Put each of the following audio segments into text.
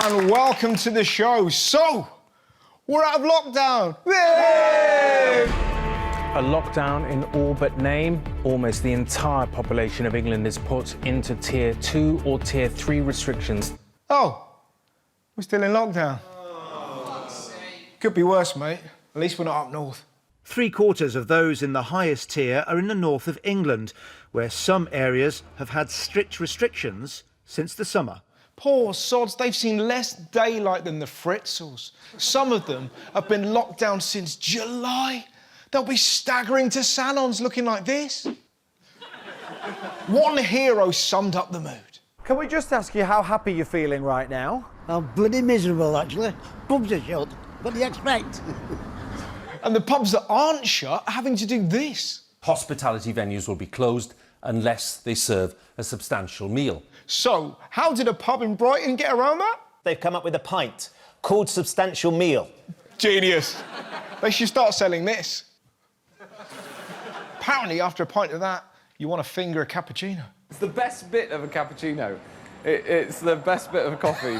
and welcome to the show. So, we're out of lockdown. Yay! A lockdown in all but name. Almost the entire population of England is put into Tier 2 or Tier 3 restrictions. Oh, we're still in lockdown. Could be worse, mate. At least we're not up north. 3/4 of those in the highest tier are in the north of England, where some areas have had strict restrictions since the summer. Poor sods, they've seen less daylight than the Fritzels. Some of them have been locked down since July. They'll be staggering to salons looking like this. One hero summed up the mood. Can we just ask you how happy you're feeling right now? I'm bloody miserable, actually. Pubs are shut. What do you expect? And the pubs that aren't shut are having to do this. Hospitality venues will be closed unless they serve a substantial meal. So, how did a pub in Brighton get around that? They've come up with a pint called Substantial Meal. Genius. They should start selling this. Apparently, after a pint of that, you want to finger a cappuccino. It's the best bit of a cappuccino. It's the best bit of coffee.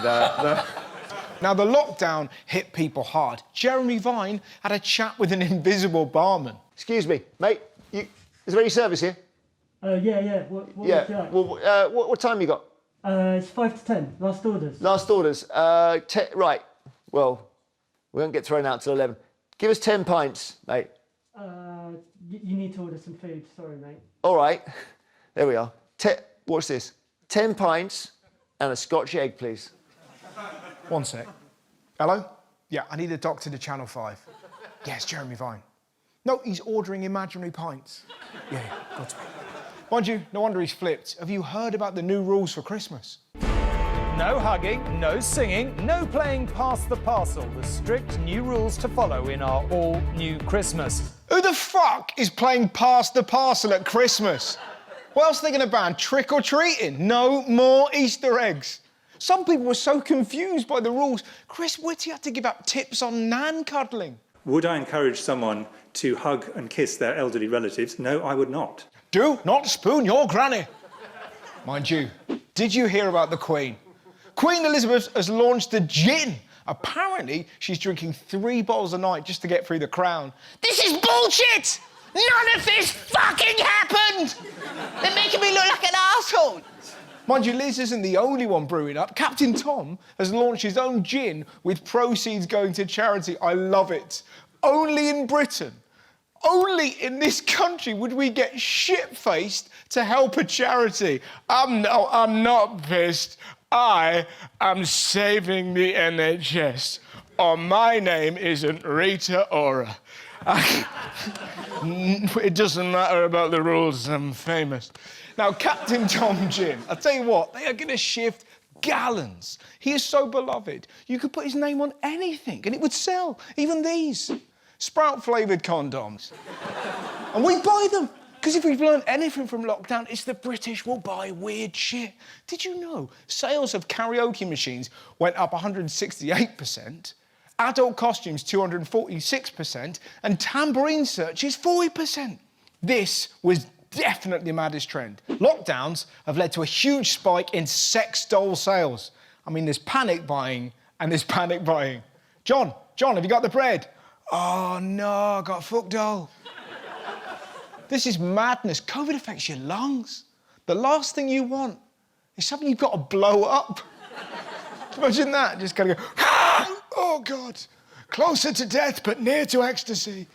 Now, the lockdown hit people hard. Jeremy Vine had a chat with an invisible barman. Excuse me, mate. Is there any service here? Yeah. What would you like? Well, what time you got? It's 5 to 10. Last orders. Last orders. Right. Well, we won't get thrown out till 11. Give us 10 pints, mate. You need to order some food. Sorry, mate. All right. There we are. What's this? 10 pints and a Scotch egg, please. One sec. Hello? Yeah, I need a doctor to Channel 5. Yes, Jeremy Vine. No, he's ordering imaginary pints. Yeah, got to be. Mind you, no wonder he's flipped. Have you heard about the new rules for Christmas? No hugging, no singing, no playing pass the parcel. The strict new rules to follow in our all-new Christmas. Who the fuck is playing pass the parcel at Christmas? What else are they going to ban? Trick-or-treating? No more Easter eggs. Some people were so confused by the rules. Chris Whitty had to give out tips on nan cuddling. Would I encourage someone to hug and kiss their elderly relatives? No, I would not. Do not spoon your granny. Mind you, did you hear about the Queen? Queen Elizabeth has launched a gin. Apparently, she's drinking 3 bottles a night just to get through the crown. This is bullshit! None of this fucking happened! They're making me look like an arsehole. Mind you, Liz isn't the only one brewing up. Captain Tom has launched his own gin with proceeds going to charity. I love it. Only in Britain, only in this country would we get shit-faced to help a charity. I'm not pissed. I am saving the NHS. Or my name isn't Rita Ora. It doesn't matter about the rules, I'm famous. Now, Captain Tom Gin, I'll tell you what, they are going to shift gallons. He is so beloved. You could put his name on anything and it would sell, even these. Sprout-flavoured condoms. And we buy them, because if we've learned anything from lockdown, it's the British will buy weird shit. Did you know sales of karaoke machines went up 168%, adult costumes 246%, and tambourine searches 40%? This was definitely the maddest trend. Lockdowns have led to a huge spike in sex doll sales. I mean, there's panic buying and there's panic buying. John, have you got the bread? Oh, no, I got a fuck doll. This is madness. COVID affects your lungs. The last thing you want is something you've got to blow up. Imagine that, just kind of go, ah! Oh, God. Closer to death, but near to ecstasy.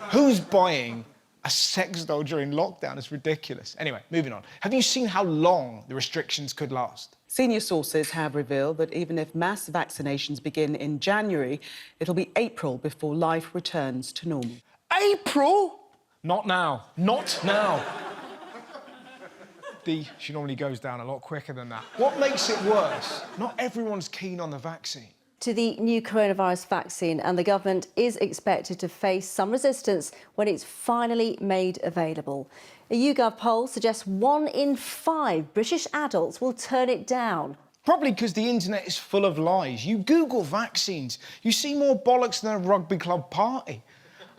Who's buying a sex doll during lockdown? It's ridiculous. Anyway, moving on. Have you seen how long the restrictions could last? Senior sources have revealed that even if mass vaccinations begin in January, it'll be April before life returns to normal. April? Not now. Not now. She normally goes down a lot quicker than that. What makes it worse? Not everyone's keen on the vaccine. To the new coronavirus vaccine, and the government is expected to face some resistance when it's finally made available. A YouGov poll suggests 1 in 5 British adults will turn it down. Probably because the internet is full of lies. You Google vaccines, you see more bollocks than a rugby club party.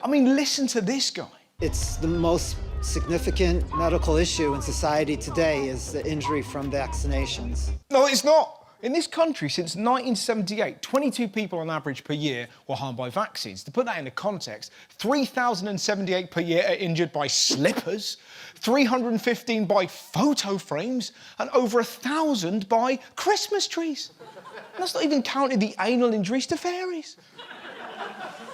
I mean, listen to this guy. It's the most significant medical issue in society today is the injury from vaccinations. No, it's not. In this country, since 1978, 22 people on average per year were harmed by vaccines. To put that into context, 3,078 per year are injured by slippers, 315 by photo frames, and over 1,000 by Christmas trees. And that's not even counting the anal injuries to fairies.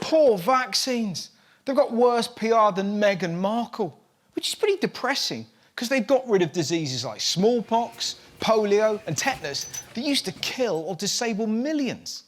Poor vaccines. They've got worse PR than Meghan Markle, which is pretty depressing because they've got rid of diseases like smallpox, polio and tetanus that used to kill or disable millions.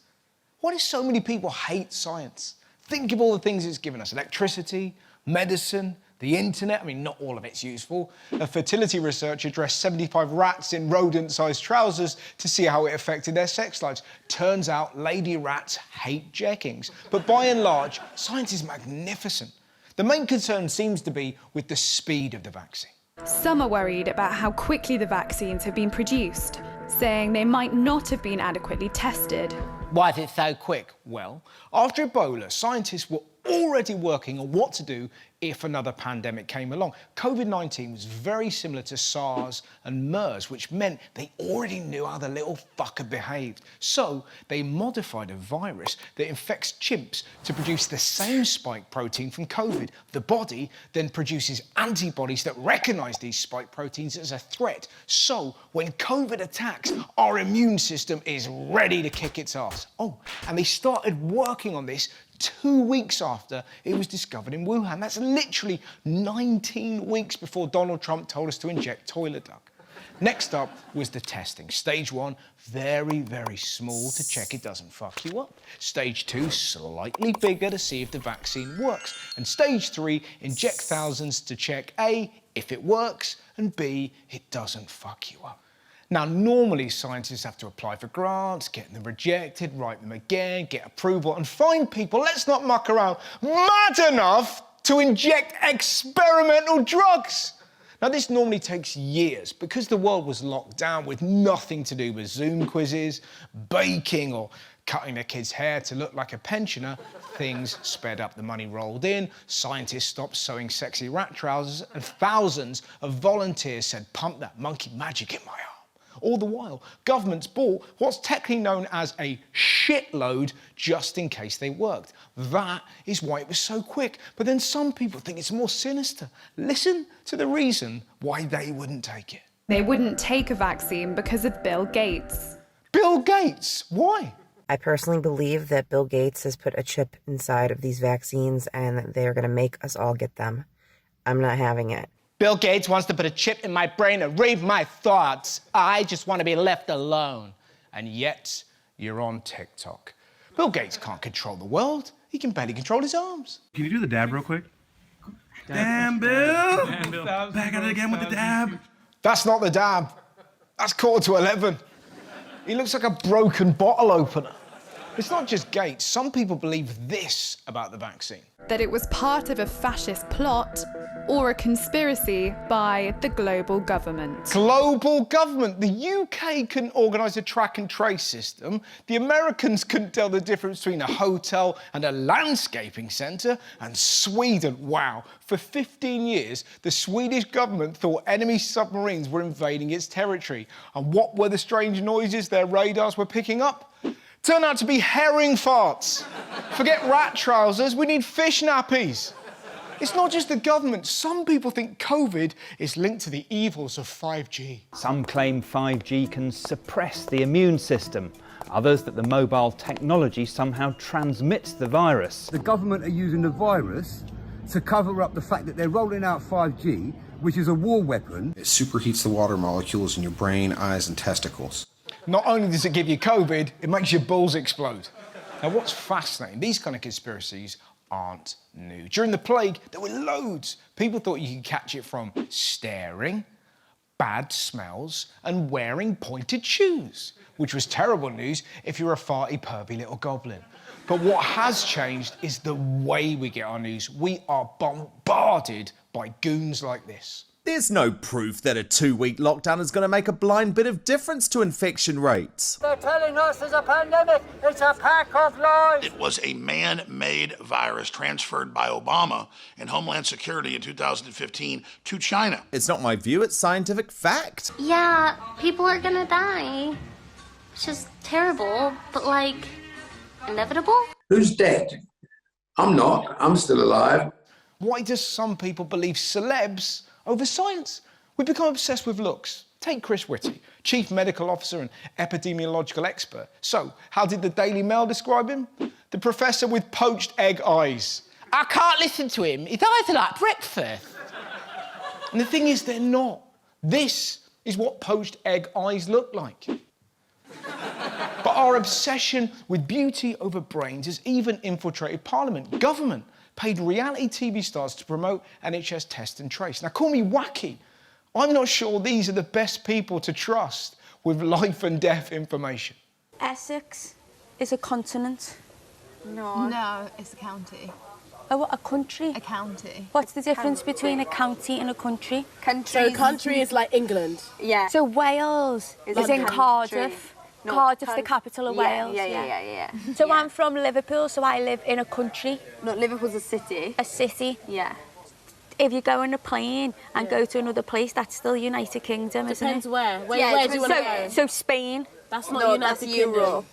Why do so many people hate science? Think of all the things it's given us: electricity, medicine, the internet. I mean, not all of it's useful. A fertility researcher dressed 75 rats in rodent-sized trousers to see how it affected their sex lives. Turns out lady rats hate jeggings. But by and large, science is magnificent. The main concern seems to be with the speed of the vaccine. Some are worried about how quickly the vaccines have been produced, saying they might not have been adequately tested. Why is it so quick? Well, after Ebola, scientists were already working on what to do if another pandemic came along. COVID-19 was very similar to SARS and MERS, which meant they already knew how the little fucker behaved. So they modified a virus that infects chimps to produce the same spike protein from COVID. The body then produces antibodies that recognize these spike proteins as a threat. So when COVID attacks, our immune system is ready to kick its ass. Oh, and they started working on this 2 weeks after it was discovered in Wuhan. That's literally 19 weeks before Donald Trump told us to inject toilet duck. Next up was the testing. Stage 1, very, very small to check it doesn't fuck you up. Stage 2, slightly bigger to see if the vaccine works. And stage 3, inject thousands to check A, if it works, and B, it doesn't fuck you up. Now, normally scientists have to apply for grants, get them rejected, write them again, get approval, and find people, let's not muck around, mad enough to inject experimental drugs. Now, this normally takes years because the world was locked down with nothing to do with Zoom quizzes, baking, or cutting their kids' hair to look like a pensioner. Things sped up, the money rolled in, scientists stopped sewing sexy rat trousers, and thousands of volunteers said, pump that monkey magic in my arm. All the while, governments bought what's technically known as a shitload just in case they worked. That is why it was so quick. But then some people think it's more sinister. Listen to the reason why they wouldn't take it. They wouldn't take a vaccine because of Bill Gates. Bill Gates? Why? I personally believe that Bill Gates has put a chip inside of these vaccines and that they're going to make us all get them. I'm not having it. Bill Gates wants to put a chip in my brain to read my thoughts. I just want to be left alone. And yet, you're on TikTok. Bill Gates can't control the world. He can barely control his arms. Can you do the dab real quick? Damn, Bill! Back at it again with the dab. That's not the dab. That's 11:15. He looks like a broken bottle opener. It's not just Gates. Some people believe this about the vaccine. That it was part of a fascist plot or a conspiracy by the global government. Global government? The UK couldn't organise a track and trace system. The Americans couldn't tell the difference between a hotel and a landscaping centre. And Sweden, wow. For 15 years, the Swedish government thought enemy submarines were invading its territory. And what were the strange noises their radars were picking up? Turned out to be herring farts. Forget rat trousers, we need fish nappies. It's not just the government. Some people think COVID is linked to the evils of 5G. Some claim 5G can suppress the immune system. Others that the mobile technology somehow transmits the virus. The government are using the virus to cover up the fact that they're rolling out 5G, which is a war weapon. It superheats the water molecules in your brain, eyes, and testicles. Not only does it give you COVID, it makes your balls explode. Now, what's fascinating, these kind of conspiracies aren't new. During the plague, there were loads. People thought you could catch it from staring, bad smells, and wearing pointed shoes, which was terrible news if you're a farty, pervy little goblin. But what has changed is the way we get our news. We are bombarded by goons like this. There's no proof that a 2-week lockdown is going to make a blind bit of difference to infection rates. They're telling us there's a pandemic. It's a pack of lies. It was a man-made virus transferred by Obama and Homeland Security in 2015 to China. It's not my view, it's scientific fact. Yeah, people are gonna die. It's just terrible, but like, inevitable? Who's dead? I'm not. I'm still alive. Why do some people believe celebs over science? We've become obsessed with looks. Take Chris Whitty, Chief Medical Officer and epidemiological expert. So, how did the Daily Mail describe him? The professor with poached egg eyes. I can't listen to him. His eyes are like breakfast. And the thing is, they're not. This is what poached egg eyes look like. But our obsession with beauty over brains has even infiltrated Parliament. Government paid reality TV stars to promote NHS Test and Trace. Now, call me wacky. I'm not sure these are the best people to trust with life and death information. Essex is a continent. No. No, it's a county. Oh, what, a country? A county. What's the difference between a county and a country? So a country is like England. Yeah. So Wales is in Cardiff. No, Cardiff's the capital of Wales. Yeah. So I'm from Liverpool, so I live in a country. No, Liverpool's a city. A city. Yeah. If you go on a plane and go to another place, that's still United Kingdom, isn't it? Depends where. Where do you want to go? So Spain. That's not United Kingdom.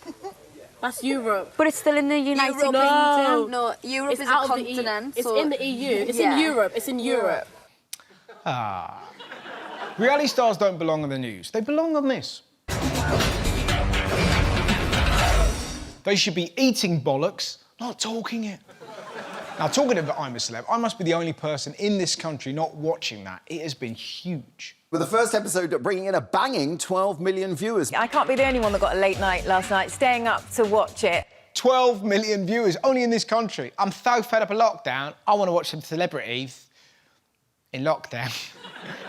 That's Europe. But it's still in the United Kingdom. No, Europe is a continent. It's in the EU. It's in Europe. It's in Europe. Ah. Reality stars don't belong on the news. They belong on this. They should be eating bollocks, not talking it. Now, talking about I'm a Celeb, I must be the only person in this country not watching that. It has been huge. With the first episode bringing in a banging 12 million viewers. I can't be the only one that got a late night last night, staying up to watch it. 12 million viewers, only in this country. I'm so fed up of lockdown, I want to watch some celebrities in lockdown.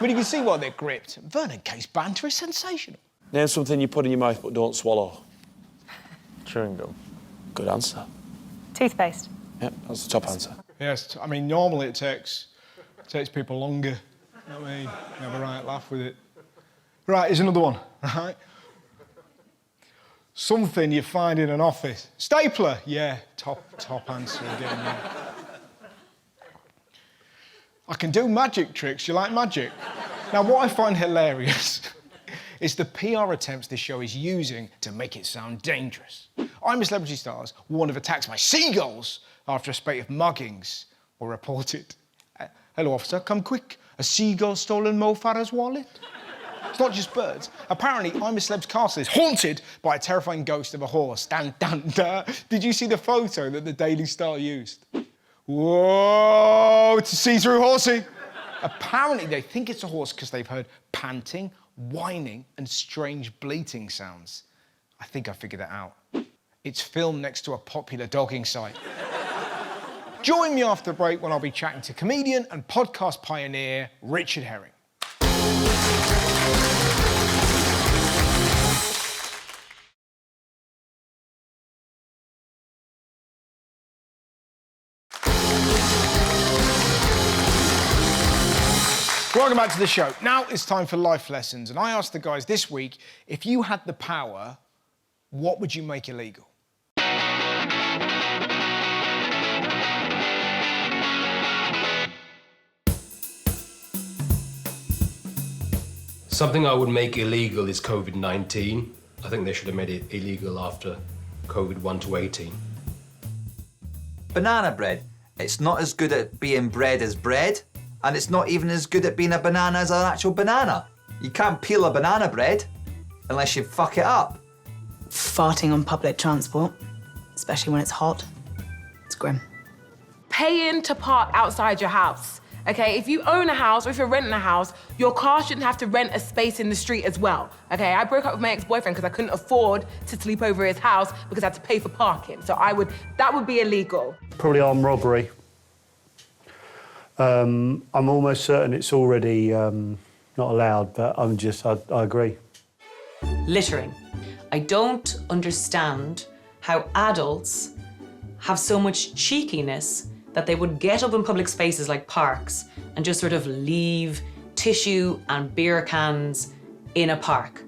But you can see why they're gripped. Vernon Kay's banter is sensational. Name something you put in your mouth but don't swallow. Chewing gum. Good answer. Toothpaste. Yep, that's the top answer. Yes, I mean, normally it takes people longer. You know what I mean? You have a right laugh with it. Right, here's another one, right? Something you find in an office. Stapler, yeah, top answer again, yeah. I can do magic tricks, you like magic? Now, what I find hilarious is the PR attempts this show is using to make it sound dangerous. I'm a Celebrity Stars warned of attacks by seagulls after a spate of muggings were reported. Hello, officer, come quick. A seagull stolen Mo Farah's wallet? It's not just birds. Apparently, I'm a Celeb's castle is haunted by a terrifying ghost of a horse. Dun, dun, dun. Did you see the photo that the Daily Star used? Whoa, it's a see-through horsey. Apparently, they think it's a horse because they've heard panting, whining, and strange bleating sounds. I think I figured that out. It's filmed next to a popular dogging site. Join me after the break when I'll be chatting to comedian and podcast pioneer Richard Herring. Welcome back to the show. Now it's time for life lessons, and I asked the guys this week, if you had the power, what would you make illegal? Something I would make illegal is COVID-19. I think they should have made it illegal after COVID 1 to 18. Banana bread. It's not as good at being bread as bread, and it's not even as good at being a banana as an actual banana. You can't peel a banana bread unless you fuck it up. Farting on public transport, especially when it's hot, it's grim. Paying to park outside your house. Okay, if you own a house or if you're renting a house, your car shouldn't have to rent a space in the street as well. Okay, I broke up with my ex-boyfriend because I couldn't afford to sleep over at his house because I had to pay for parking. So that would be illegal. Probably armed robbery. I'm almost certain it's already not allowed, but I agree. Littering. I don't understand how adults have so much cheekiness that they would get up in public spaces like parks and just sort of leave tissue and beer cans in a park.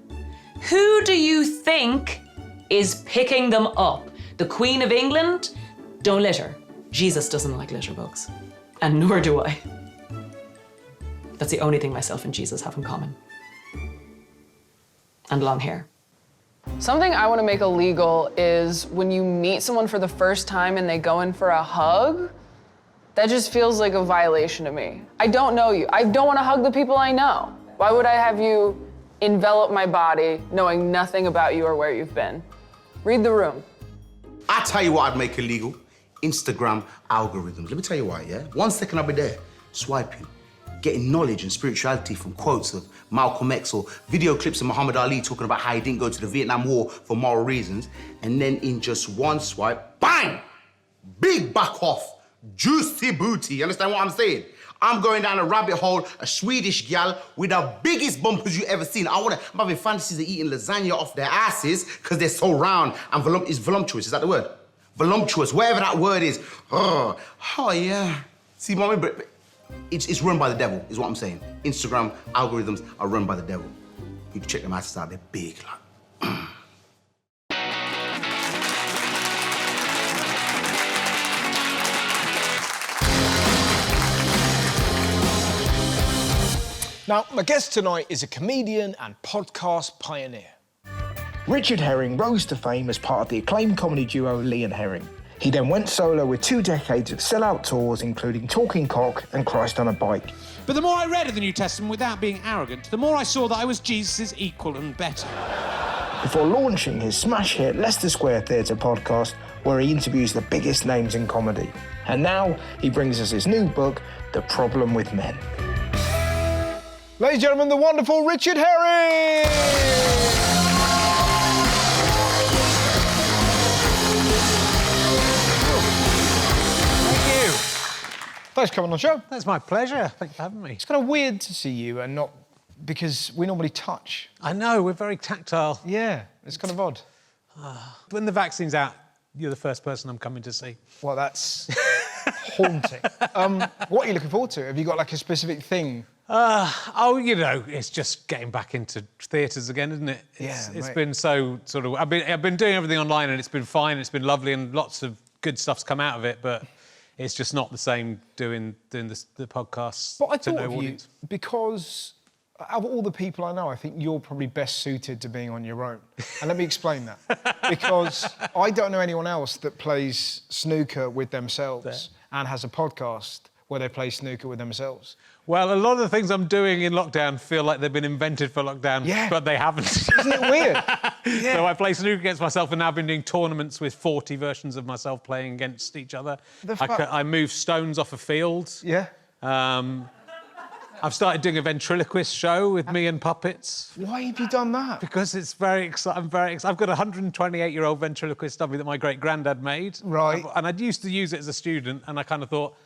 Who do you think is picking them up? The Queen of England? Don't litter. Jesus doesn't like litter bugs. And nor do I. That's the only thing myself and Jesus have in common. And long hair. Something I want to make illegal is when you meet someone for the first time and they go in for a hug. That just feels like a violation to me. I don't know you. I don't want to hug the people I know. Why would I have you envelop my body knowing nothing about you or where you've been? Read the room. I tell you what I'd make illegal. Instagram algorithms. Let me tell you why, yeah? 1 second I'll be there, swiping, getting knowledge and spirituality from quotes of Malcolm X or video clips of Muhammad Ali talking about how he didn't go to the Vietnam War for moral reasons. And then in just one swipe, bang! Big back off, juicy booty. You understand what I'm saying? I'm going down a rabbit hole, a Swedish gal with the biggest bumpers you ever seen. I'm having fantasies of eating lasagna off their asses because they're so round and voluptuous. Is that the word? Voluptuous, whatever that word is. Oh yeah. See, mommy, but it's run by the devil, is what I'm saying. Instagram algorithms are run by the devil. You can check them asses out, they're big, like. Now, my guest tonight is a comedian and podcast pioneer. Richard Herring rose to fame as part of the acclaimed comedy duo Lee and Herring. He then went solo with 2 decades of sellout tours, including Talking Cock and Christ on a Bike. But the more I read of the New Testament without being arrogant, the more I saw that I was Jesus' equal and better. Before launching his smash hit Leicester Square Theatre podcast, where he interviews the biggest names in comedy. And now he brings us his new book, The Problem with Men. Ladies and gentlemen, the wonderful Richard Herring! Thanks for coming on the show. That's my pleasure. Thanks for having me. It's kind of weird to see you and not... because we normally touch. I know, we're very tactile. Yeah, it's kind of odd. When the vaccine's out, you're the first person I'm coming to see. Well, that's haunting. What are you looking forward to? Have you got, like, a specific thing? You know, it's just getting back into theatres again, isn't it? It's been so sort of... I've been doing everything online and it's been fine, it's been lovely and lots of good stuff's come out of it, but... it's just not the same doing the podcasts. But I to thought no of you audience. because of all the people I know, I think you're probably best suited to being on your own. And let me explain that. Because I don't know anyone else that plays snooker with themselves and has a podcast where they play snooker with themselves. Well, a lot of the things I'm doing in lockdown feel like they've been invented for lockdown, but they haven't. Isn't it weird? Yeah. So I play snooker against myself and now I've been doing tournaments with 40 versions of myself playing against each other. I move stones off a field. Yeah. I've started doing a ventriloquist show with me and puppets. Why have you done that? Because it's very exciting. I'm very excited. I've got a 128-year-old ventriloquist dummy that my great-granddad made. Right. And I used to use it as a student and I kind of thought,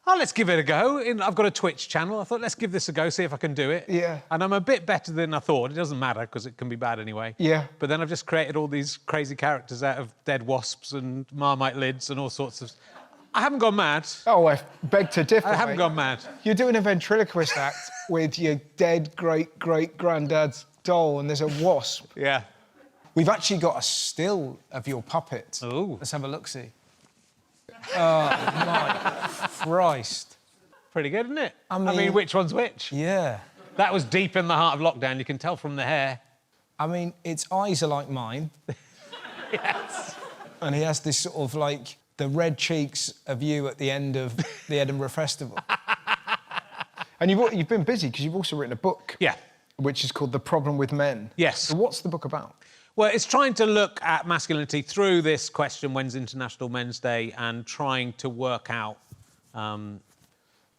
oh, let's give it a go. I've got a Twitch channel. I thought, let's give this a go, see if I can do it. Yeah. And I'm a bit better than I thought. It doesn't matter, because it can be bad anyway. Yeah. But then I've just created all these crazy characters out of dead wasps and Marmite lids and all sorts of... I haven't gone mad. Oh, I beg to differ, I haven't mate. gone mad. You're doing a ventriloquist act with your dead great-great-granddad's doll and there's a wasp. Yeah. We've actually got a still of your puppet. Ooh. Let's have a look-see. Oh, my Christ. Pretty good, isn't it? I mean, which one's which? Yeah. That was deep in the heart of lockdown. You can tell from the hair. I mean, its eyes are like mine. Yes. And he has this sort of, like, the red cheeks of you at the end of the Edinburgh Festival. And you've been busy because you've also written a book. Yeah. Which is called The Problem with Men. Yes. So what's the book about? Well, it's trying to look at masculinity through this question, when's International Men's Day, and trying to work out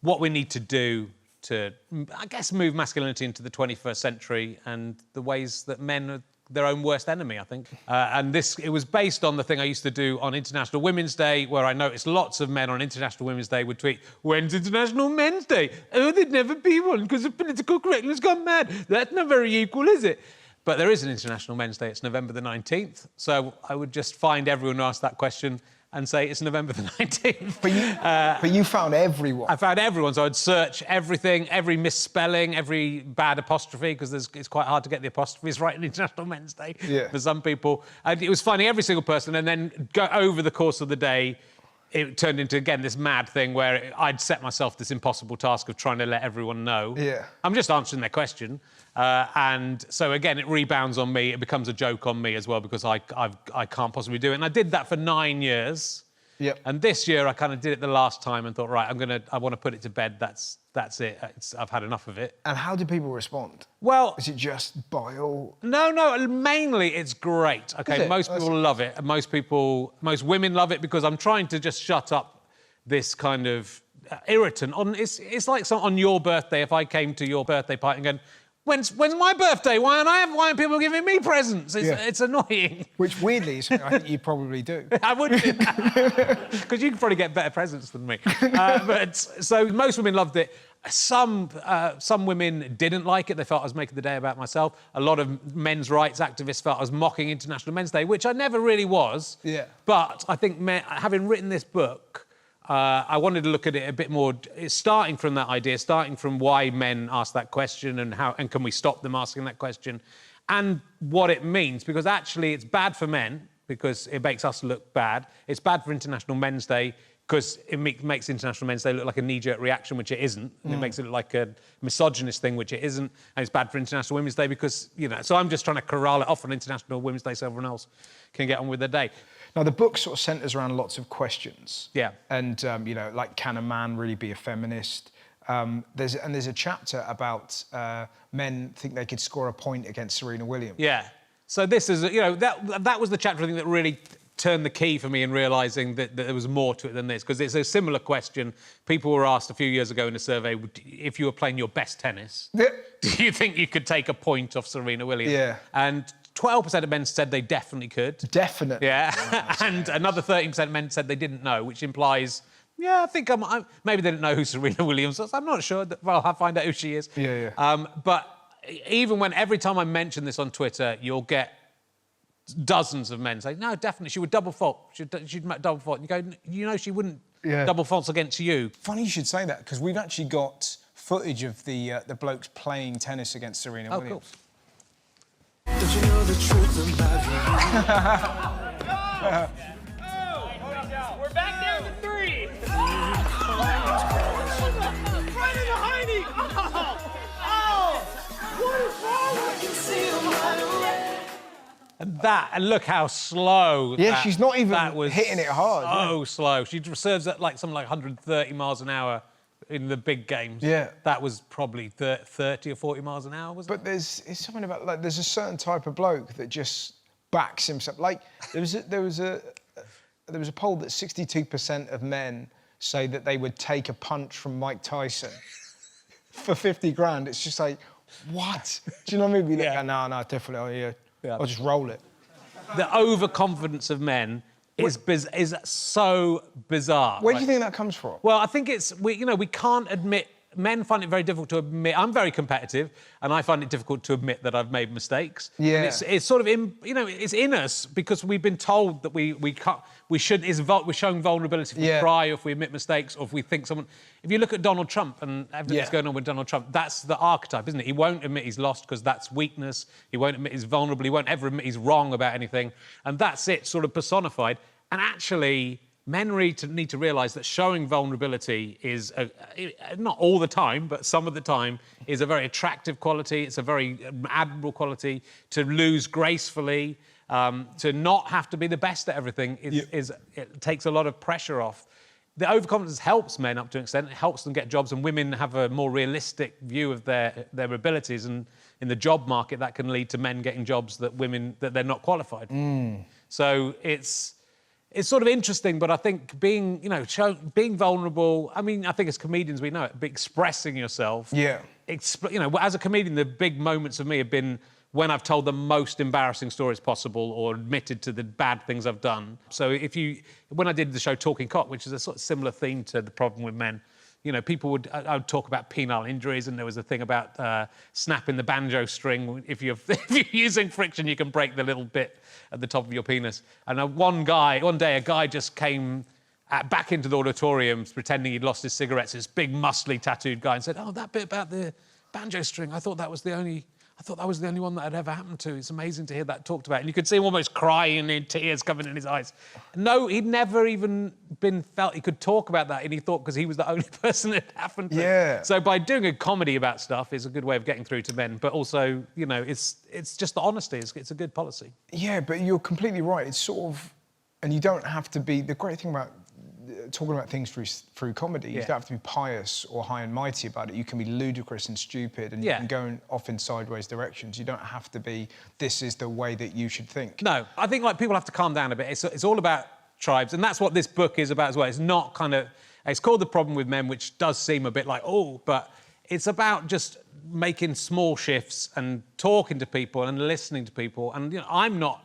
what we need to do to, I guess, move masculinity into the 21st century and the ways that men are their own worst enemy, I think. And it was based on the thing I used to do on International Women's Day, where I noticed lots of men on International Women's Day would tweet, when's International Men's Day? Oh, there'd never be one because of political correctness gone mad. That's not very equal, is it? But there is an International Men's Day. It's November the 19th. So I would just find everyone who asked that question and say it's November the 19th. But you found everyone. I found everyone, so I'd search everything, every misspelling, every bad apostrophe, because it's quite hard to get the apostrophes right on International Men's Day for some people. And it was finding every single person and then go over the course of the day, it turned into, again, this mad thing where I'd set myself this impossible task of trying to let everyone know. Yeah. I'm just answering their question. And so, again, it rebounds on me. It becomes a joke on me as well because I can't possibly do it. And I did that for 9 years. Yep. And this year, I kind of did it the last time and thought, right, I want to put it to bed. That's it. I've had enough of it. And how do people respond? Well... Is it just bile? No, mainly it's great. OK, most people love it. And most women love it because I'm trying to just shut up this kind of irritant. It's like on your birthday, if I came to your birthday party and going, when's my birthday? Why aren't people giving me presents? It's annoying. Which, weirdly, is something I think you probably do. I would do that. Because you can probably get better presents than me. So most women loved it. Some women didn't like it. They felt I was making the day about myself. A lot of men's rights activists felt I was mocking International Men's Day, which I never really was. Yeah. But I think having written this book, I wanted to look at it a bit more, starting from that idea, starting from why men ask that question and can we stop them asking that question, and what it means, because actually it's bad for men because it makes us look bad. It's bad for International Men's Day because it makes International Men's Day look like a knee-jerk reaction, which it isn't. And it makes it look like a misogynist thing, which it isn't. And it's bad for International Women's Day because, so I'm just trying to corral it off on International Women's Day so everyone else can get on with their day. Now, the book sort of centres around lots of questions. Yeah. And, like, can a man really be a feminist? There's a chapter about men think they could score a point against Serena Williams. Yeah. So this is, that was the chapter, I think, that really turned the key for me in realising that there was more to it than this, because it's a similar question. People were asked a few years ago in a survey, if you were playing your best tennis, do you think you could take a point off Serena Williams? Yeah. And 12% of men said they definitely could. Definitely. Yeah. And another 13% of men said they didn't know, which implies, I think maybe they didn't know who Serena Williams was. I'm not sure. Well, I'll find out who she is. Yeah. But even every time I mention this on Twitter, you'll get dozens of men say, no, definitely, she would double fault. She'd double fault. And you go, she wouldn't double faults against you. Funny you should say that, because we've actually got footage of the blokes playing tennis against Serena Williams. Cool. Did you know the truth about We're back down to 3. Right in the hiney. What is wrong? And look how slow. Yeah, she's not even was hitting it hard. So slow. She serves at something like 130 miles an hour in the big games. Yeah. That was probably 30 or 40 miles an hour, wasn't it? But it's something about, there's a certain type of bloke that just backs himself. Like, there was a poll that 62% of men say that they would take a punch from Mike Tyson for 50 grand. It's just like, what? Do you know what I mean? No, definitely. I'll just roll it. The overconfidence of men is so bizarre. Where do you think that comes from? Well, I think we can't admit. Men find it very difficult to admit. I'm very competitive, and I find it difficult to admit that I've made mistakes. Yeah. And it's sort of it's in us because we've been told that we can't. We're showing vulnerability if we cry, or if we admit mistakes, or if we think someone. If you look at Donald Trump and everything that's going on with Donald Trump, that's the archetype, isn't it? He won't admit he's lost because that's weakness. He won't admit he's vulnerable. He won't ever admit he's wrong about anything, and that's it, sort of personified. And actually, men need to realise that showing vulnerability is, not all the time, but some of the time, is a very attractive quality. It's a very admirable quality. To lose gracefully, to not have to be the best at everything, it takes a lot of pressure off. The overconfidence helps men up to an extent. It helps them get jobs, and women have a more realistic view of their abilities. And in the job market, that can lead to men getting jobs that they're not qualified for. So it's sort of interesting, but I think being vulnerable. I mean, I think as comedians we know it, but expressing yourself. Yeah. As a comedian, the big moments of me have been when I've told the most embarrassing stories possible or admitted to the bad things I've done. So when I did the show Talking Cock, which is a sort of similar theme to The Problem with Men, people I would talk about penile injuries, and there was a thing about snapping the banjo string. If you're using friction, you can break the little bit at the top of your penis. And one day, a guy just came back into the auditorium pretending he'd lost his cigarettes, this big, muscly, tattooed guy, and said, "Oh, that bit about the banjo string, I thought that was the only I thought that was the only one that had ever happened to. It's amazing to hear that talked about. And you could see him almost crying and tears coming in his eyes. No, he'd never even felt he could talk about that, and he thought because he was the only person it happened to. Yeah. So by doing a comedy about stuff is a good way of getting through to men, but also, you know, it's just the honesty. It's a good policy. Yeah, but you're completely right. It's sort of, and you don't have to be, the great thing about talking about things through comedy, you don't have to be pious or high and mighty about it. You can be ludicrous and stupid, and you can go off in sideways directions. You don't have to be, this is the way that you should think. No, I think like people have to calm down a bit. It's all about tribes, and that's what this book is about as well. It's not kind of, it's called The Problem with Men, which does seem a bit like, oh, but it's about just making small shifts and talking to people and listening to people. And, you know, I'm not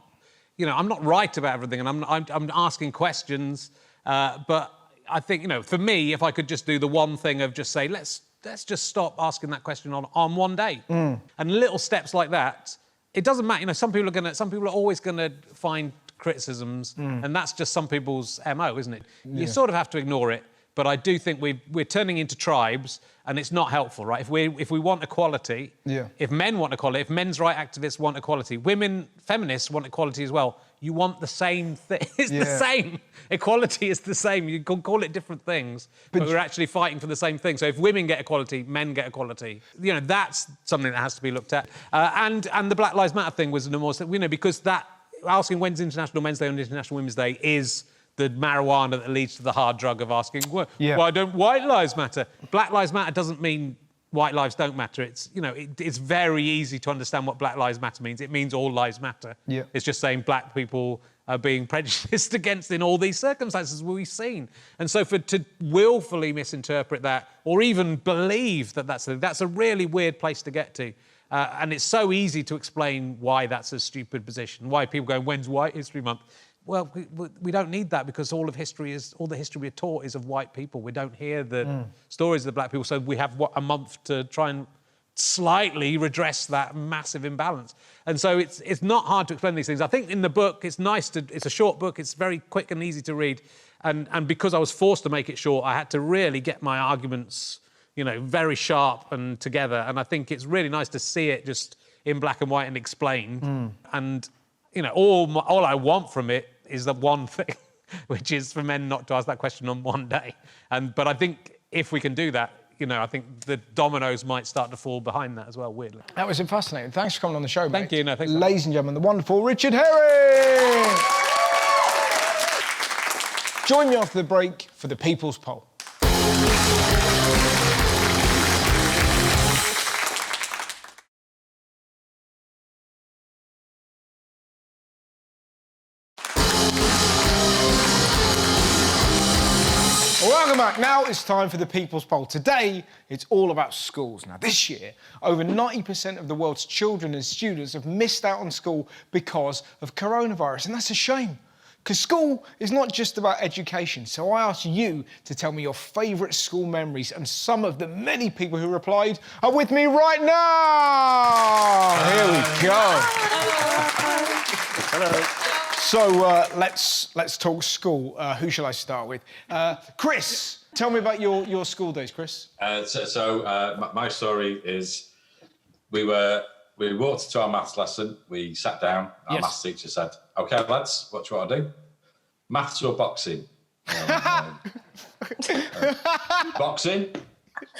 right about everything, and I'm asking questions. But I think, you know, for me, if I could just do the one thing of just say, let's just stop asking that question on one day. And little steps like that, it doesn't matter. You know, some people are always gonna find criticisms, and that's just some people's MO, isn't it? You sort of have to ignore it. But I do think we're turning into tribes, and it's not helpful, right? If we want equality, if men want equality, if men's right activists want equality, feminists want equality as well. You want the same thing. It's the same. Equality is the same. You can call it different things, but we're actually fighting for the same thing. So if women get equality, men get equality. You know, that's something that has to be looked at. And the Black Lives Matter thing was the more, you know, because that asking when's International Men's Day and International Women's Day is the marijuana that leads to the hard drug of asking, why don't white lives matter? Black lives matter doesn't mean white lives don't matter. It's, you know, it's very easy to understand what Black Lives Matter means. It means all lives matter. It's just saying black people are being prejudiced against in all these circumstances we've seen. And so to willfully misinterpret that or even believe that that's a really weird place to get to. And it's so easy to explain why that's a stupid position, why people go, when's White History Month? Well, we don't need that because all the history we're taught is of white people. We don't hear the stories of the black people, so we have a month to try and slightly redress that massive imbalance. And so it's not hard to explain these things. I think in the book, it's a short book, it's very quick and easy to read. And because I was forced to make it short, I had to really get my arguments, you know, very sharp and together. And I think it's really nice to see it just in black and white and explained. And, you know, all I want from it is the one thing, which is for men not to ask that question on one day. But I think if we can do that, you know, I think the dominoes might start to fall behind that as well, weirdly. That was fascinating. Thanks for coming on the show, mate. Thank you. No, thanks. Ladies and gentlemen, the wonderful Richard Herring! Join me after the break for the People's Poll. Welcome back. Now it's time for the People's Poll. Today, it's all about schools. Now, this year, over 90% of the world's children and students have missed out on school because of coronavirus, and that's a shame. Because school is not just about education. So I asked you to tell me your favourite school memories, and some of the many people who replied are with me right now. Here we go. Hello. So let's talk school. Who shall I start with? Chris, tell me about your school days, Chris. My story is we walked to our maths lesson. We sat down. Our maths teacher said, "Okay, lads, what do you want to do? Maths or boxing?" Boxing.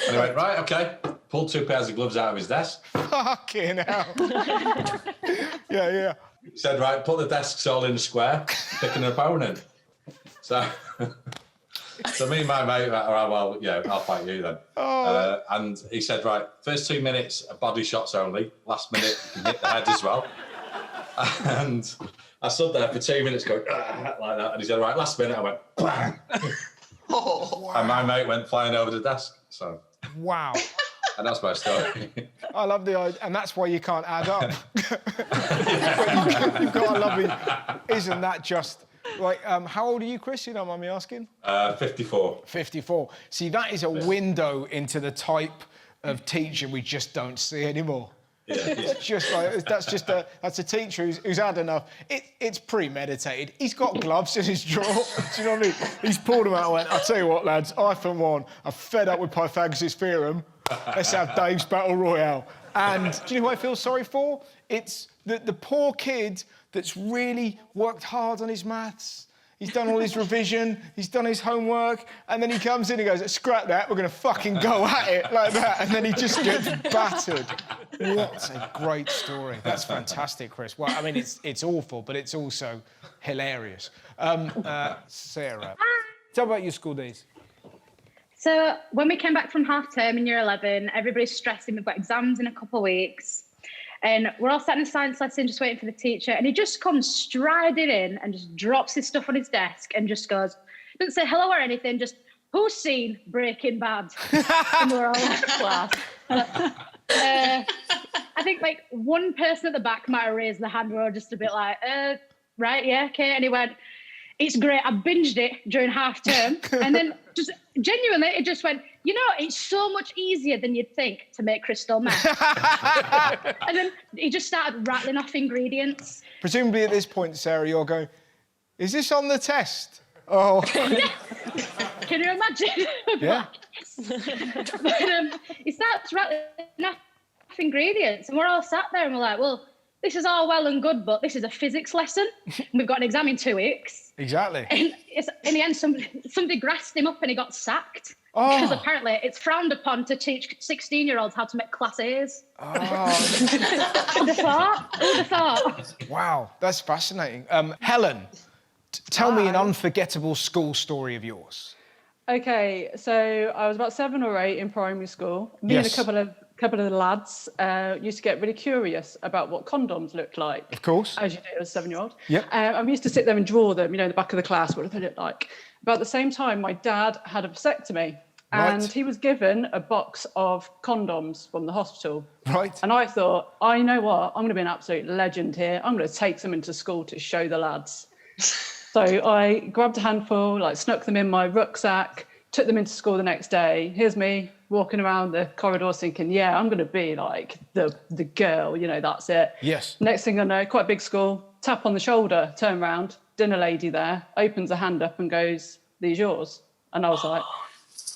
And he went, right, okay. Pulled 2 pairs of gloves out of his desk. Fucking hell. Yeah. He said, right, put the desks all in a square, pick an opponent. So me and my mate were like, well, yeah, I'll fight you then. And he said, right, first 2 minutes are body shots only. Last minute, you can hit the head as well. And I stood there for 2 minutes going, like that. And he said, right, last minute, I went, bang. Wow. And my mate went flying over the desk. So. Wow. And that's my story. I love the idea, and that's why you can't add up. You've got a lovely... Isn't that just... Like, how old are you, Chris? You don't mind me asking? 54. 54. See, that is a window into the type of teacher we just don't see anymore. Yeah. It's just like, that's a teacher who's had enough. It's premeditated. He's got gloves in his drawer. Do you know what I mean? He's pulled them out and went, I'll tell you what, lads, I, for one, I'm fed up with Pythagoras' theorem. Let's have Dave's Battle Royale. And do you know who I feel sorry for? It's the poor kid that's really worked hard on his maths. He's done all his revision, he's done his homework, and then he comes in and goes, scrap that, we're going to fucking go at it like that. And then he just gets battered. What a great story. That's fantastic, Chris. Well, I mean, it's awful, but it's also hilarious. Sarah, tell me about your school days. So when we came back from half term in year 11, everybody's stressing. We've got exams in a couple of weeks. And we're all sat in a science lesson just waiting for the teacher. And he just comes striding in and just drops his stuff on his desk and just goes, doesn't say hello or anything, just, who's seen Breaking Bad? And we're all like, class. I think like one person at the back might have raised the hand. We were just a bit like, right, yeah, okay. And he went, it's great. I binged it during half term. And then just genuinely, it just went, you know, it's so much easier than you'd think to make crystal meth. And then he just started rattling off ingredients. Presumably at this point, Sarah, you're going, is this on the test? Oh. Can you imagine? Yeah. But, he starts rattling off ingredients and we're all sat there and we're like, well, this is all well and good, but this is a physics lesson. We've got an exam in 2 weeks. Exactly. And in the end, somebody grassed him up and he got sacked. Oh. Because apparently it's frowned upon to teach 16-year-olds how to make class A's. Oh. Who'd have thought? Who'd have thought? Wow, that's fascinating. Helen, tell me an unforgettable school story of yours. Okay, so I was about 7 or 8 in primary school. Me and a couple of the lads used to get really curious about what condoms looked like. Of course. As you do as a 7-year-old. Yep. And we used to sit there and draw them, you know, in the back of the class, what they looked like. About the same time, my dad had a vasectomy. And he was given a box of condoms from the hospital. Right. And I thought, I know what, I'm going to be an absolute legend here. I'm going to take them into school to show the lads. So I grabbed a handful, like snuck them in my rucksack, took them into school the next day. Here's me walking around the corridors thinking, yeah, I'm going to be like the girl, you know, that's it. Yes. Next thing I know, quite a big school, tap on the shoulder, turn around, dinner lady there, opens a hand up and goes, these yours? And I was like,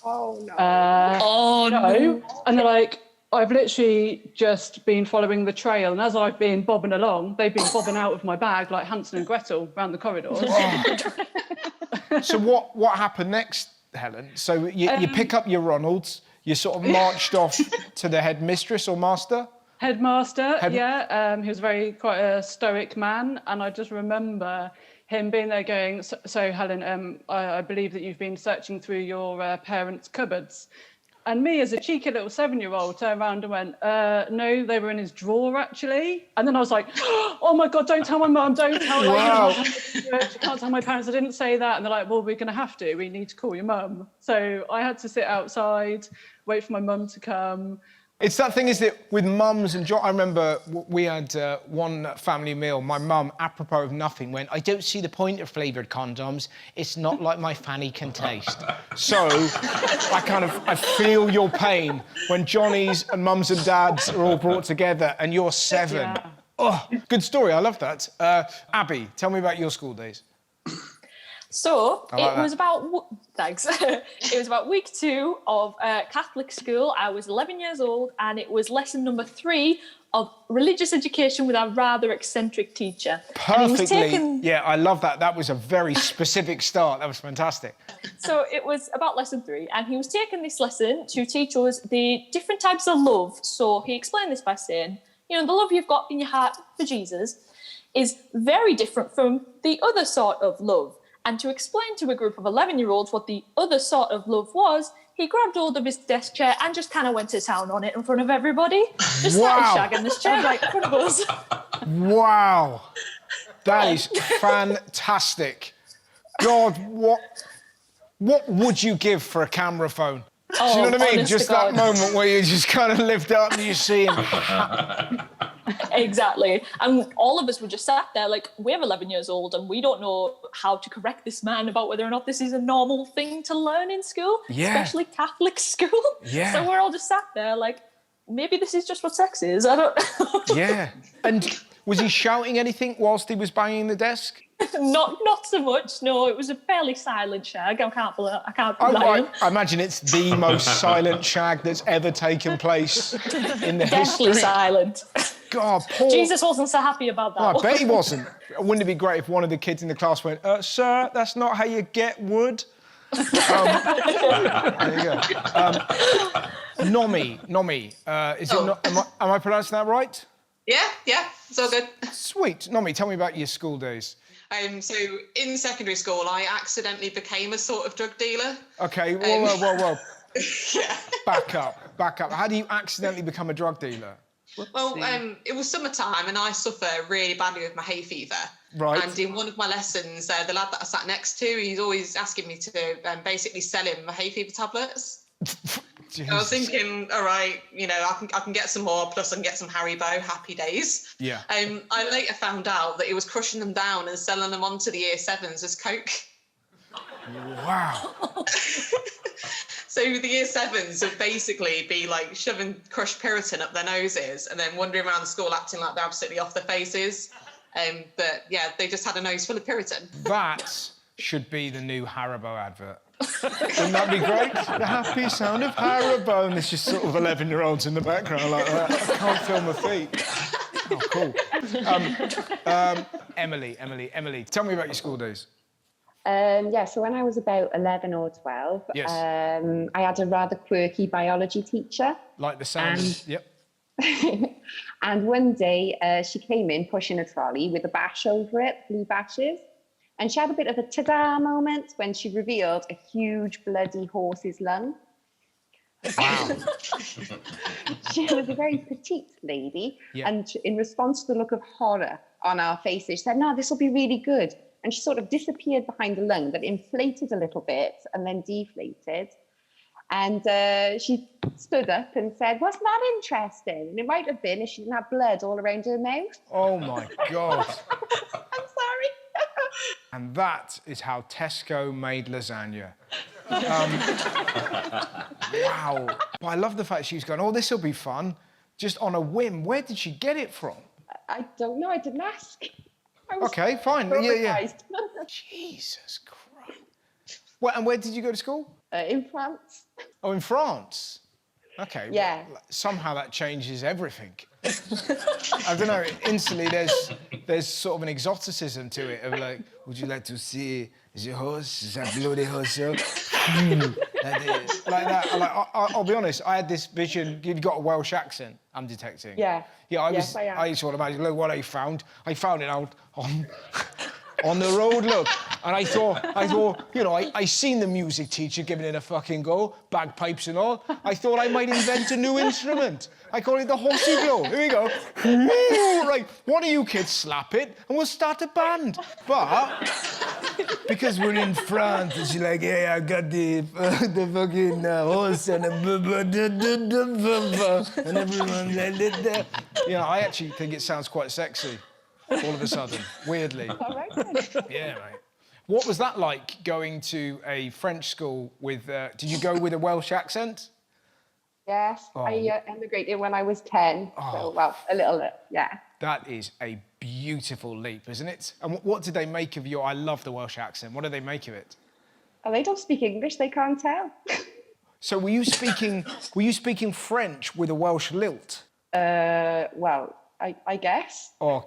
oh no. No. And they're like, I've literally just been following the trail. And as I've been bobbing along, they've been bobbing out of my bag like Hansel and Gretel around the corridors. So what happened next, Helen? So you pick up your Ronalds, you sort of marched off to the headmistress or master? Headmaster, yeah. He was quite a stoic man. And I just remember him being there going, so Helen, I believe that you've been searching through your parents' cupboards. And me, as a cheeky little 7-year-old, turned around and went, no, they were in his drawer, actually. And then I was like, oh, my God, don't tell my mum, don't tell her. Wow. You can't tell my parents, I didn't say that. And they're like, well, we're going to have to. We need to call your mum. So I had to sit outside, wait for my mum to come. It's that thing, is that with mums and I remember we had one family meal. My mum, apropos of nothing, went, I don't see the point of flavoured condoms. It's not like my fanny can taste. So I feel your pain when Johnny's and mums and dads are all brought together and you're 7. Yeah. Oh, good story. I love that. Abby, tell me about your school days. So it was about week 2 of Catholic school. I was 11 years old and it was lesson number 3 of religious education with a rather eccentric teacher. Perfectly. Yeah, I love that. That was a very specific start. That was fantastic. So it was about lesson 3 and he was taking this lesson to teach us the different types of love. So he explained this by saying, you know, the love you've got in your heart for Jesus is very different from the other sort of love. And to explain to a group of 11-year-olds what the other sort of love was, he grabbed hold of his desk chair and just kind of went to town on it in front of everybody. Just started shagging this chair right in front of us. Wow. That is fantastic. God, what would you give for a camera phone? Do you know what I mean? Just that moment where you just kind of lift up and you see him. Exactly. And all of us were just sat there like, we're 11 years old and we don't know how to correct this man about whether or not this is a normal thing to learn in school, especially Catholic school. Yeah. So we're all just sat there like, maybe this is just what sex is. I don't know. Yeah. And Was he shouting anything whilst he was banging the desk? Not so much. No, it was a fairly silent shag. I can't lie. I imagine it's the most silent shag that's ever taken place in the Deathly history. silent. God, poor... Jesus wasn't so happy about that. Oh, I bet he wasn't. Wouldn't it be great if one of the kids in the class went, sir, that's not how you get wood? There you go. Nomi. Is it not, am I pronouncing that right? Yeah, it's all good. Sweet. Nomi, tell me about your school days. So in secondary school, I accidentally became a sort of drug dealer. Okay, whoa. Yeah. Back up. How do you accidentally become a drug dealer? Well, it was summertime and I suffer really badly with my hay fever. Right. And in one of my lessons, the lad that I sat next to, he's always asking me to basically sell him my hay fever tablets. I was thinking, all right, I can get some more, plus I can get some Haribo, happy days. Yeah. I later found out that he was crushing them down and selling them on to the year 7s as coke. Wow. So the year 7s would basically be like shoving crushed Puritan up their noses and then wandering around the school acting like they're absolutely off their faces. But yeah, they just had a nose full of Puritan. That should be the new Haribo advert. Wouldn't that be great? The happy sound of Haribo. And there's just sort of 11-year-olds in the background like that. I can't feel my feet. Oh, cool. Emily, tell me about your school days. So when I was about 11 or 12, yes. I had a rather quirky biology teacher. Like the sound, yep. And one day she came in pushing a trolley with a bash over it, blue bashes. And she had a bit of a ta-da moment when she revealed a huge bloody horse's lung. Wow. She was a very petite lady. Yeah. And in response to the look of horror on our faces, she said, no, this will be really good. And she sort of disappeared behind the lung that inflated a little bit and then deflated. And she stood up and said, wasn't that interesting? And it might have been if she didn't have blood all around her mouth. Oh, my God. I'm sorry. And that is how Tesco made lasagna. Wow. But I love the fact she was going, oh, this will be fun, just on a whim. Where did she get it from? I don't know. I didn't ask. Okay, fine. Yeah. traumatized. Jesus Christ. Well, and where did you go to school? In France. Oh, in France? Okay. Yeah. Well, somehow that changes everything. I don't know, instantly there's sort of an exoticism to it of like, would you like to see the horse? Is that bloody horse? Like that. I'll be honest, I had this vision. You've got a Welsh accent, I'm detecting. Yeah. Yeah, I used to imagine, look what I found. I found it out on the road, look. And I thought, I seen the music teacher giving it a fucking go, bagpipes and all. I thought I might invent a new instrument. I call it the horsey blow. Here we go. Right, one of you kids slap it and we'll start a band. But because we're in France, and she's like, yeah, I got the fucking horse and and everyone's like, I actually think it sounds quite sexy all of a sudden, weirdly. All right. Yeah, mate. What was that like, going to a French school with... did you go with a Welsh accent? Yes, Oh. I emigrated when I was 10. Oh. So, well, a little bit, yeah. That is a beautiful leap, isn't it? And what did they make of your... I love the Welsh accent. What did they make of it? Oh, they don't speak English, they can't tell. So were you speaking French with a Welsh lilt? Well, I guess. Oh,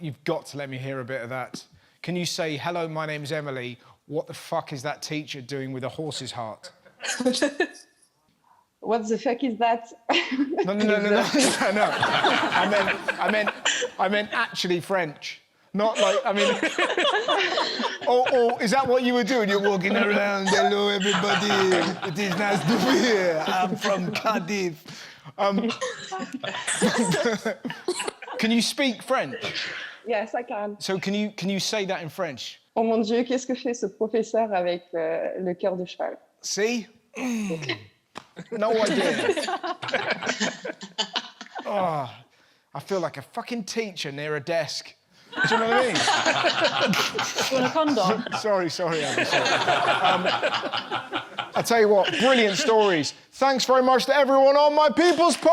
you've got to let me hear a bit of that. Can you say, hello, my name's Emily. What the fuck is that teacher doing with a horse's heart? What the fuck is that? No. I meant actually French. Not like, or is that what you were doing? You're walking around, hello, everybody. It is nice to be here. I'm from Cardiff. Can you speak French? Yes, I can. So can you say that in French? Oh mon Dieu, qu'est-ce que fait ce professeur avec le cœur de cheval? See? No idea. Oh, I feel like a fucking teacher near a desk. Do you know what I mean? You want a condom? Sorry, Abby. Sorry. I tell you what, brilliant stories. Thanks very much to everyone on My People's Poll!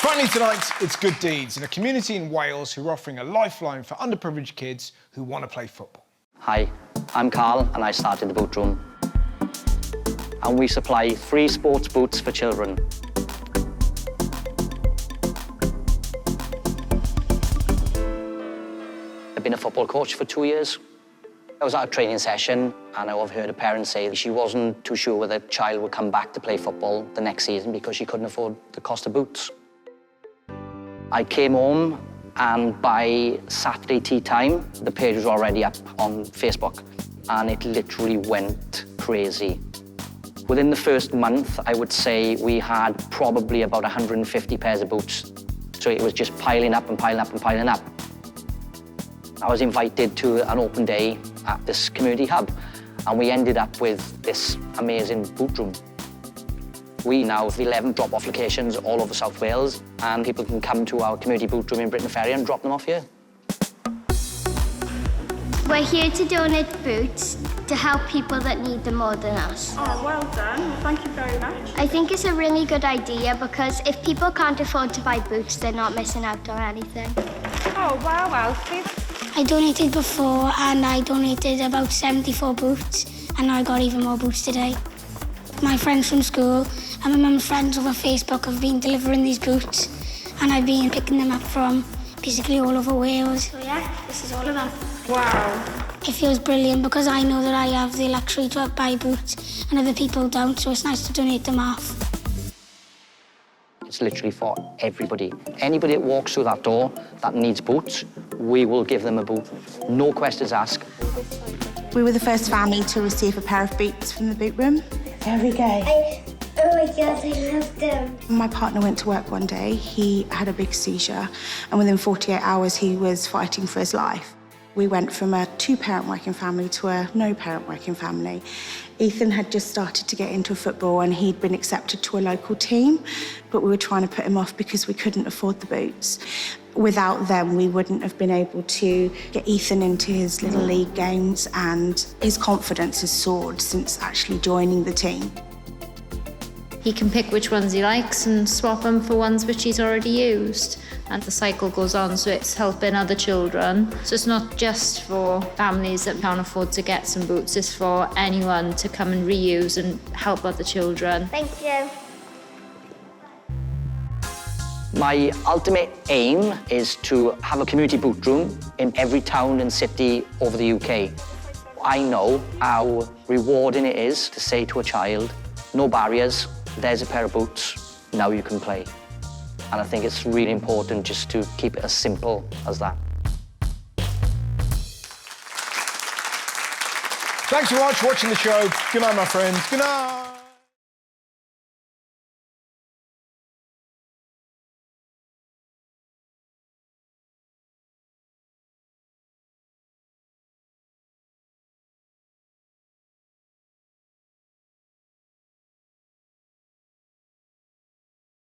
Finally tonight, it's Good Deeds, in a community in Wales who are offering a lifeline for underprivileged kids who want to play football. Hi, I'm Carl and I started the boot room. And we supply free sports boots for children. I've been a football coach for 2 years. I was at a training session and I overheard a parent say that she wasn't too sure whether a child would come back to play football the next season because she couldn't afford the cost of boots. I came home and by Saturday tea time, the page was already up on Facebook and it literally went crazy. Within the first month, I would say we had probably about 150 pairs of boots. So it was just piling up and piling up and piling up. I was invited to an open day at this community hub and we ended up with this amazing boot room. We now have 11 drop-off locations all over South Wales and people can come to our community boot room in Britain Ferry and drop them off here. We're here to donate boots to help people that need them more than us. Oh, well done. Well, thank you very much. I think it's a really good idea because if people can't afford to buy boots, they're not missing out on anything. Oh, wow, Alfie. I donated before and I donated about 74 boots and I got even more boots today. My friends from school and my mum's friends over Facebook have been delivering these boots and I've been picking them up from basically all over Wales. So yeah, this is all of them. Wow. It feels brilliant because I know that I have the luxury to buy boots and other people don't, so it's nice to donate them off. It's literally for everybody. Anybody that walks through that door that needs boots, we will give them a boot. No questions asked. We were the first family to receive a pair of boots from the boot room. There we go. Oh my God, I love them. My partner went to work one day. He had a big seizure, and within 48 hours, he was fighting for his life. We went from a two-parent working family to a no-parent working family. Ethan had just started to get into football and he'd been accepted to a local team, but we were trying to put him off because we couldn't afford the boots. Without them, we wouldn't have been able to get Ethan into his little league games, and his confidence has soared since actually joining the team. He can pick which ones he likes and swap them for ones which he's already used. And the cycle goes on, so it's helping other children. So it's not just for families that can't afford to get some boots, it's for anyone to come and reuse and help other children. Thank you. My ultimate aim is to have a community boot room in every town and city over the UK. I know how rewarding it is to say to a child, no barriers, there's a pair of boots, now you can play. And I think it's really important just to keep it as simple as that. Thanks so much for watching the show. Good night, my friends. Good night.